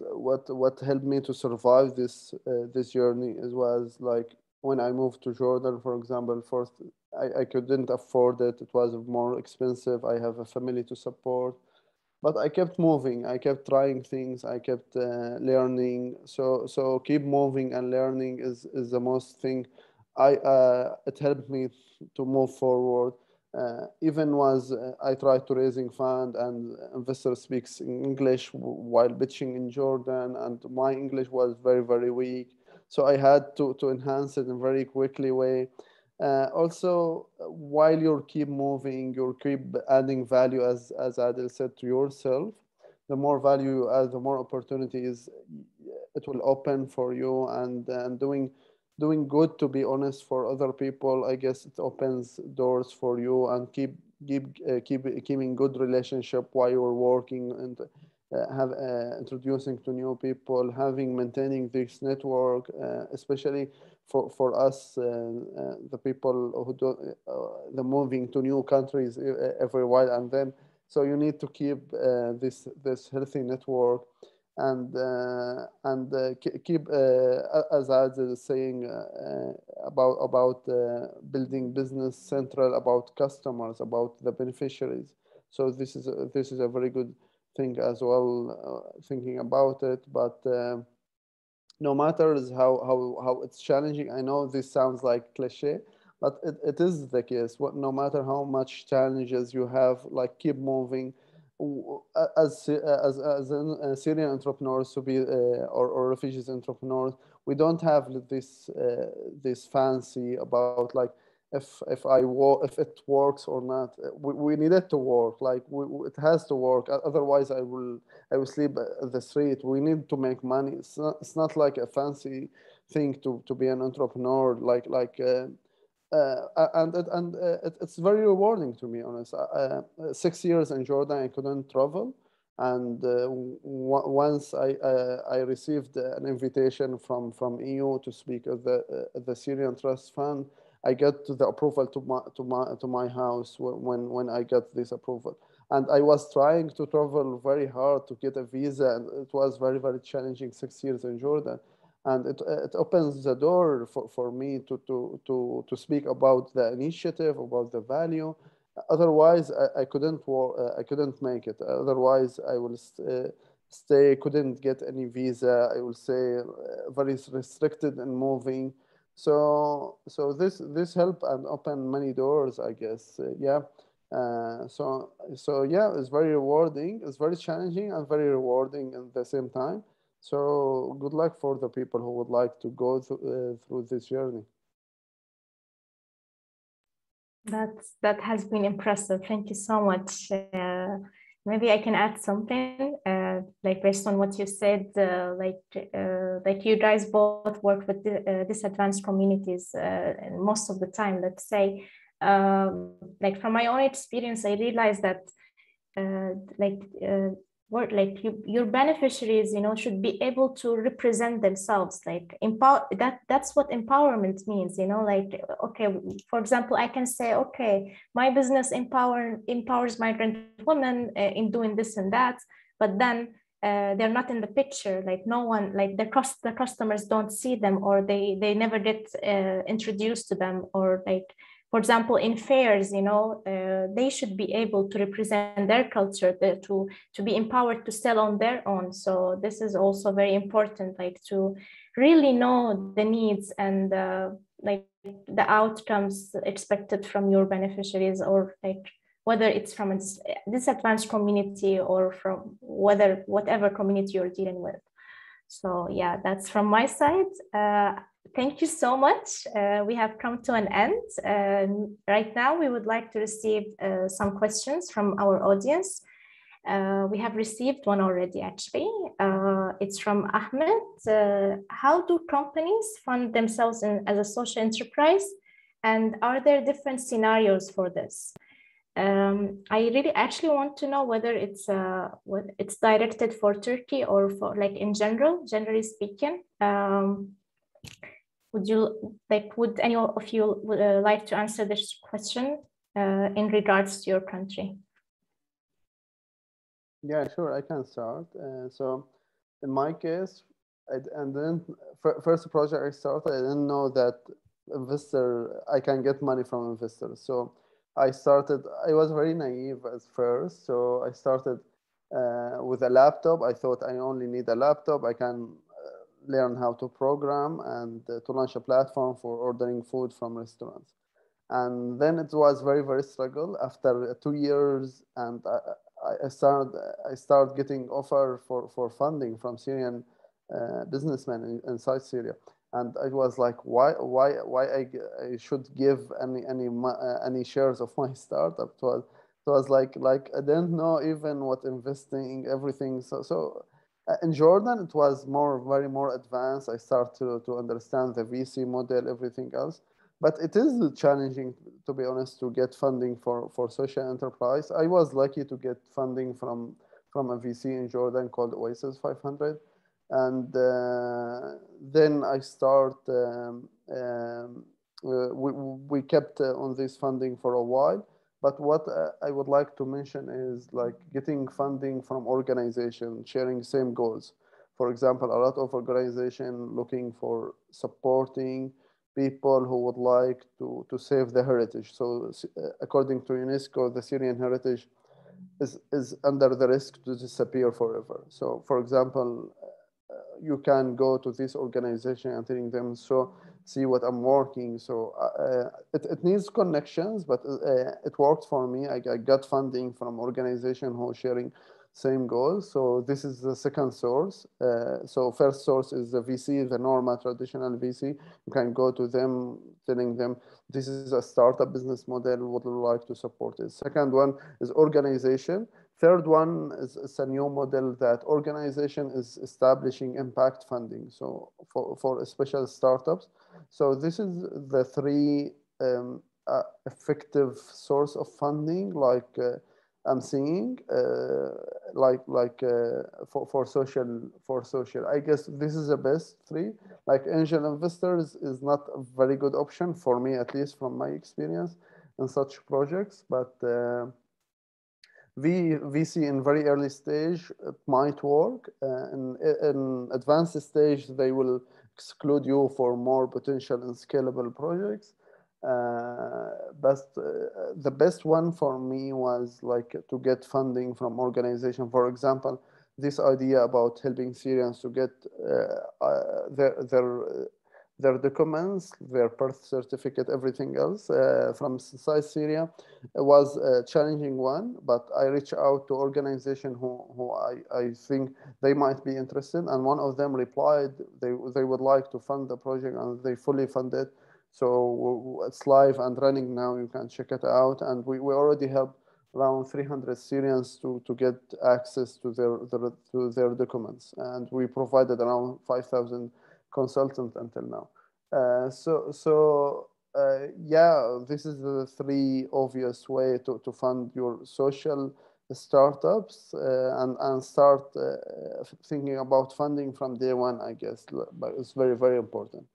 helped me to survive this journey was like when I moved to Jordan, for example. First, I couldn't afford it. It was more expensive. I have a family to support, but I kept moving. I kept trying things. I kept learning. So keep moving and learning is the most thing. It helped me to move forward. Even was I tried to raising fund and investor speaks in English while pitching in Jordan, and my English was very, very weak. So I had to enhance it in a very quickly way. Also, while you keep moving, you keep adding value, as Adel said, to yourself. The more value you add, the more opportunities it will open for you, and doing good, to be honest, for other people. I guess it opens doors for you, and keeping good relationship while you're working, and introducing to new people, maintaining this network, especially for us, the people who do the moving to new countries every while and then. So you need to keep this healthy network, and keep, as Adel is saying, about building business central, about customers, about the beneficiaries. So this is a very good thing as well, thinking about it. But no matter how it's challenging, I know this sounds like cliche, but it is the case. No matter how much challenges you have, like keep moving. As Syrian entrepreneurs, to be or refugees entrepreneurs, we don't have this fancy about like if it works or not. We need it to work. Like it has to work. Otherwise, I will sleep at the street. We need to make money. It's not like a fancy thing to be an entrepreneur. It's very rewarding, to be honest. 6 years in Jordan, I couldn't travel, And once I received an invitation from EU to speak at the Syrian Trust Fund, I got the approval to my house when I got this approval. And I was trying to travel very hard to get a visa, and it was very, very challenging, 6 years in Jordan. And it opens the door for me to speak about the initiative, about the value. Otherwise, I couldn't make it. Otherwise, I will stay, couldn't get any visa. I will say very restricted in moving. So this helped and opened many doors, I guess. Yeah. So yeah, it's very rewarding. It's very challenging and very rewarding at the same time. So good luck for the people who would like to go through this journey. That has been impressive. Thank you so much. Maybe I can add something, like based on what you said, like you guys both work with disadvantaged communities most of the time, let's say. Like from my own experience, I realized that your beneficiaries, should be able to represent themselves, like that's what empowerment means, like, okay, for example, I can say, okay, my business empowers migrant women in doing this and that, but then they're not in the picture, like no one, like the customers don't see them, or they never get introduced to them, or like, for example, in fairs, they should be able to represent their culture, to be empowered to sell on their own. So this is also very important, like to really know the needs and like the outcomes expected from your beneficiaries, or like whether it's from a disadvantaged community or from whatever community you're dealing with. So yeah, that's from my side. Thank you so much. We have come to an end. Right now, we would like to receive some questions from our audience. We have received one already, actually. It's from Ahmed. How do companies fund themselves as a social enterprise? And are there different scenarios for this? I really actually want to know whether it's directed for Turkey or for like in generally speaking. Would any of you like to answer this question in regards to your country? Yeah, sure, I can start. So in my case, and then first project I started, I didn't know that I can get money from investors. So I was very naive at first. So I started with a laptop. I thought I only need a laptop. I can learn how to program and to launch a platform for ordering food from restaurants. And then it was very, very struggle. After 2 years, and I started getting offer for funding from Syrian businessmen inside Syria. And I was like, why I should give any shares of my startup? It was like I didn't know even what investing, everything. So in Jordan, it was very more advanced. I started to understand the VC model, everything else. But it is challenging, to be honest, to get funding for social enterprise. I was lucky to get funding from a VC in Jordan called Oasis 500. And then I we kept on this funding for a while. But what I would like to mention is like getting funding from organizations sharing same goals. For example, a lot of organizations looking for supporting people who would like to save the heritage. So according to UNESCO, the Syrian heritage is under the risk to disappear forever. So for example, you can go to this organization and telling them, so see what I'm working. So it needs connections, but it worked for me. I got funding from organization who are sharing same goals. So this is the second source. So first source is the VC, the normal traditional VC. You can go to them, telling them, this is a startup business model, would you like to support it? Second one is organization. Third one is a new model that organization is establishing impact funding. So for special startups. So this is the three effective source of funding, like I'm seeing, for social. I guess this is the best three. Like angel investors is not a very good option for me, at least from my experience in such projects. But VC in very early stage, it might work. In advanced stage, they will exclude you for more potential and scalable projects. But the best one for me was like to get funding from organization. For example, this idea about helping Syrians to get their documents, their birth certificate, everything else from inside Syria was a challenging one. But I reached out to organization who I think they might be interested, and one of them replied they would like to fund the project, and they fully funded. So it's live and running now. You can check it out. And we already helped around 300 Syrians to get access to their documents. And we provided around 5,000 consultants until now. Yeah, this is the three obvious way to fund your social startups and start thinking about funding from day one, I guess. But it's very, very important.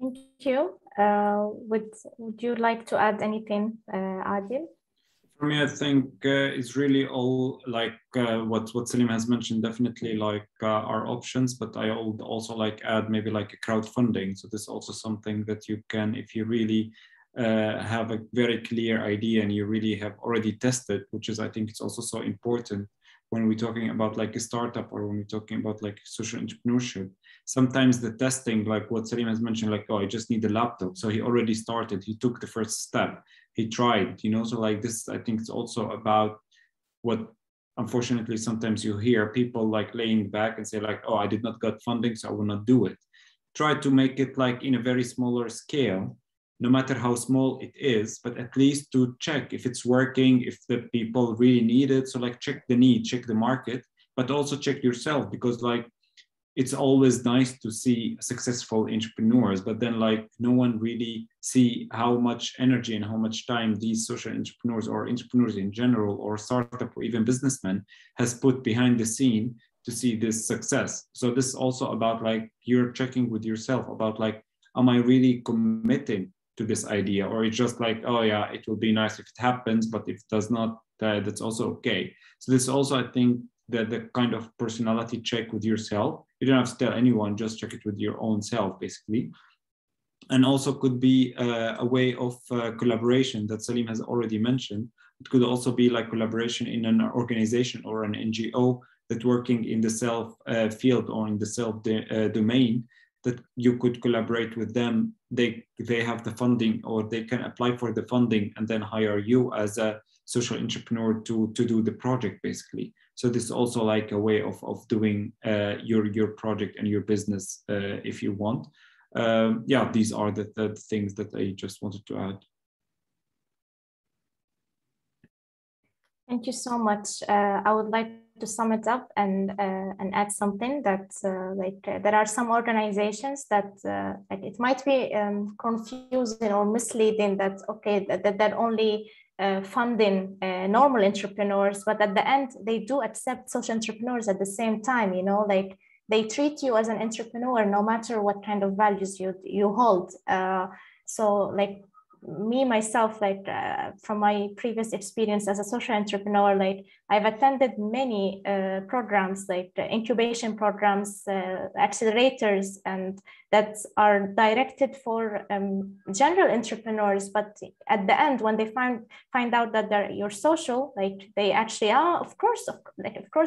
Thank you. Would you like to add anything, Adil? For me, I think it's really all like what Saleem has mentioned, definitely like our options, but I would also like add maybe like a crowdfunding. So this is also something that you can, if you really have a very clear idea and you really have already tested, which is, I think it's also so important when we're talking about like a startup or when we're talking about like social entrepreneurship. Sometimes the testing, like what Saleem has mentioned, like, oh, I just need a laptop. So he already started, he took the first step, he tried, you know, so like this, I think it's also about what, unfortunately, sometimes you hear people like laying back and say like, oh, I did not get funding, so I will not do it. Try to make it like in a very smaller scale, no matter how small it is, but at least to check if it's working, if the people really need it. So like check the need, check the market, but also check yourself, because like, it's always nice to see successful entrepreneurs, but then like no one really see how much energy and how much time these social entrepreneurs or entrepreneurs in general or startup or even businessmen has put behind the scene to see this success. So this is also about like you're checking with yourself about like, am I really committing to this idea, or it's just like, oh yeah, it will be nice if it happens, but if it does not, that's also okay. So this also, I think, the kind of personality check with yourself. You don't have to tell anyone, just check it with your own self, basically. And also could be a way of collaboration that Saleem has already mentioned. It could also be like collaboration in an organization or an NGO that working in the self field or in the self domain, that you could collaborate with them. They have the funding, or they can apply for the funding and then hire you as a social entrepreneur to do the project, basically. So this is also like a way of doing your project and your business if you want. Yeah, these are the things that I just wanted to add. Thank you so much. I would like to sum it up and add something that there are some organizations that like it might be confusing or misleading that okay that only funding normal entrepreneurs, but at the end they do accept social entrepreneurs at the same time, you know, like they treat you as an entrepreneur no matter what kind of values you hold. So like me myself, like from my previous experience as a social entrepreneur, like I've attended many programs, like incubation programs, accelerators, and that are directed for general entrepreneurs. But at the end, when they find out that you're social, like they actually, of course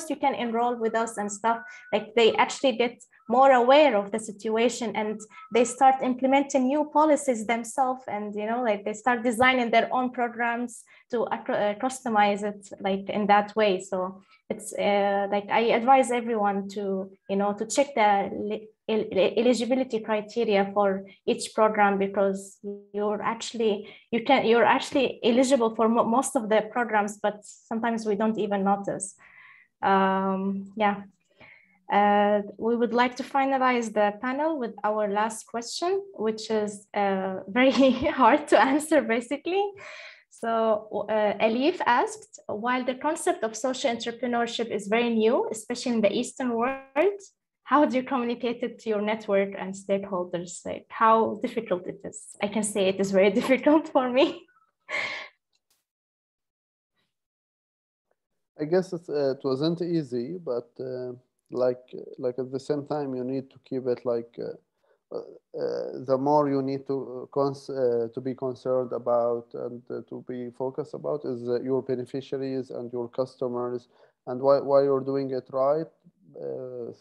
you can enroll with us and stuff. Like they actually get more aware of the situation and they start implementing new policies themselves, and you know, like they start designing their own programs to customize it like in that way. So it's like I advise everyone to, you know, to check the eligibility criteria for each program, because you're actually eligible for most of the programs, but sometimes we don't even notice. Yeah. We would like to finalize the panel with our last question, which is very hard to answer, basically. So Elif asked, while the concept of social entrepreneurship is very new, especially in the Eastern world, how do you communicate it to your network and stakeholders? Like, how difficult it is? I can say it is very difficult for me. I guess it wasn't easy, but like at the same time, you need to keep it like the more you need to be concerned about and to be focused about is your beneficiaries and your customers, and while you're doing it right,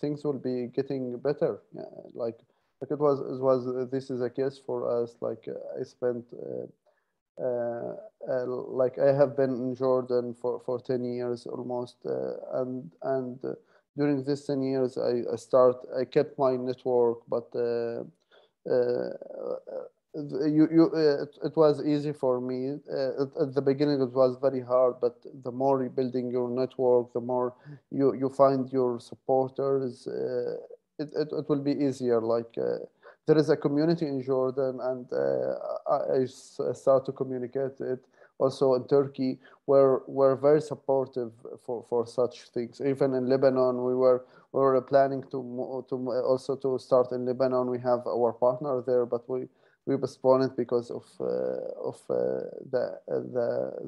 things will be getting better. Yeah, like it was this is a case for us. Like I spent like I have been in Jordan for 10 years almost, and during these 10 years, I kept my network, but it was easy for me. At the beginning, it was very hard, but the more you're building your network, the more you find your supporters, it will be easier. Like there is a community in Jordan, and I start to communicate it also in Turkey, where we're very supportive for such things. Even in Lebanon, we were planning to also to start in Lebanon. We have our partner there, but we postponed it because of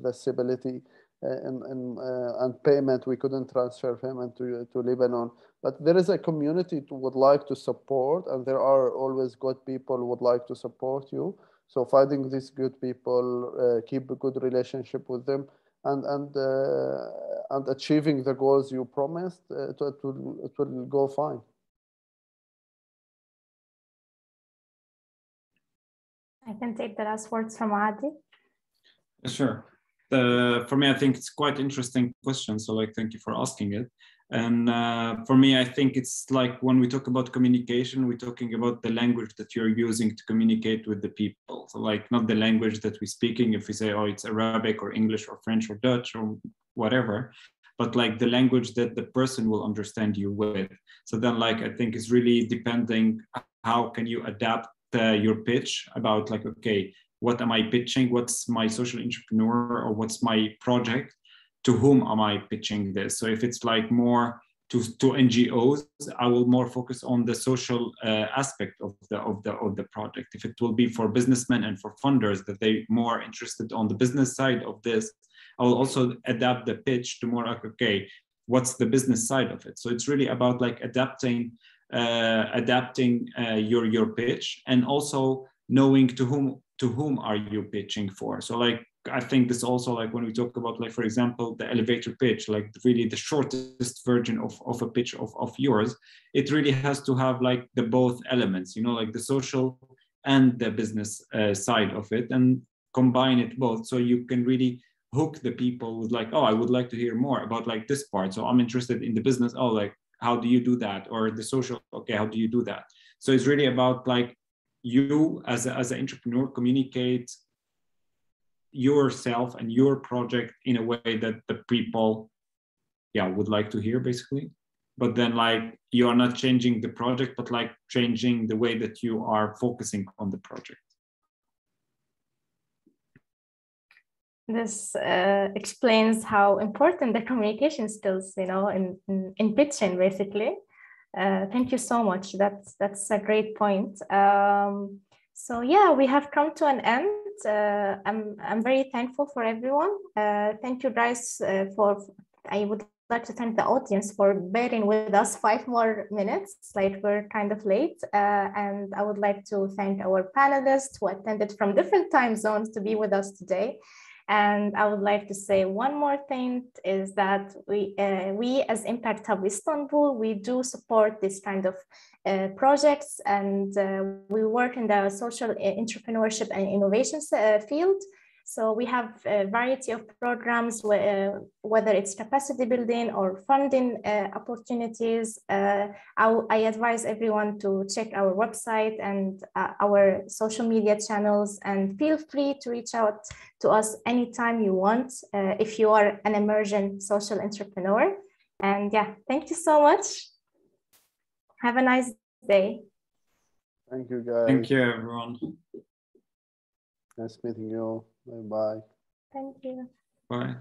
the stability and payment. We couldn't transfer payment to Lebanon. But there is a community who would like to support, and there are always good people who would like to support you. So finding these good people, keep a good relationship with them, and achieving the goals you promised, it will go fine. I can take the last words from Adi. Sure. For me, I think it's quite interesting question. So like, thank you for asking it. And for me, I think it's like when we talk about communication, we're talking about the language that you're using to communicate with the people. So like not the language that we're speaking, if we say, oh, it's Arabic or English or French or Dutch or whatever, but like the language that the person will understand you with. So then like, I think it's really depending how can you adapt your pitch about like, okay, what am I pitching? What's my social entrepreneur or what's my project? To whom am I pitching this? So if it's like more to NGOs, I will more focus on the social aspect of the project. If it will be for businessmen and for funders that they're more interested on the business side of this, I will also adapt the pitch to more like, okay, what's the business side of it? So it's really about like adapting your pitch, and also knowing to whom are you pitching for. So like, I think this also like when we talk about like, for example, the elevator pitch, like really the shortest version of a pitch of yours, it really has to have like the both elements, you know, like the social and the business side of it, and combine it both. So you can really hook the people with like, oh, I would like to hear more about like this part. So I'm interested in the business. Oh, like, how do you do that? Or the social, okay, how do you do that? So it's really about like you as an entrepreneur communicate yourself and your project in a way that the people would like to hear, basically. But then like you are not changing the project, but like changing the way that you are focusing on the project. This explains how important the communication skills, you know, in pitching, basically. Thank you so much. That's a great point. So yeah, we have come to an end. I'm very thankful for everyone. Thank you guys I would like to thank the audience for bearing with us 5 more minutes, like we're kind of late. And I would like to thank our panelists who attended from different time zones to be with us today. And I would like to say one more thing is that we as Impact Hub Istanbul, we do support this kind of projects, and we work in the social entrepreneurship and innovations field. So we have a variety of programs, whether it's capacity building or funding opportunities. I advise everyone to check our website and our social media channels, and feel free to reach out to us anytime you want if you are an emerging social entrepreneur. And yeah, thank you so much. Have a nice day. Thank you, guys. Thank you, everyone. Nice meeting you. Bye-bye. Thank you. Bye.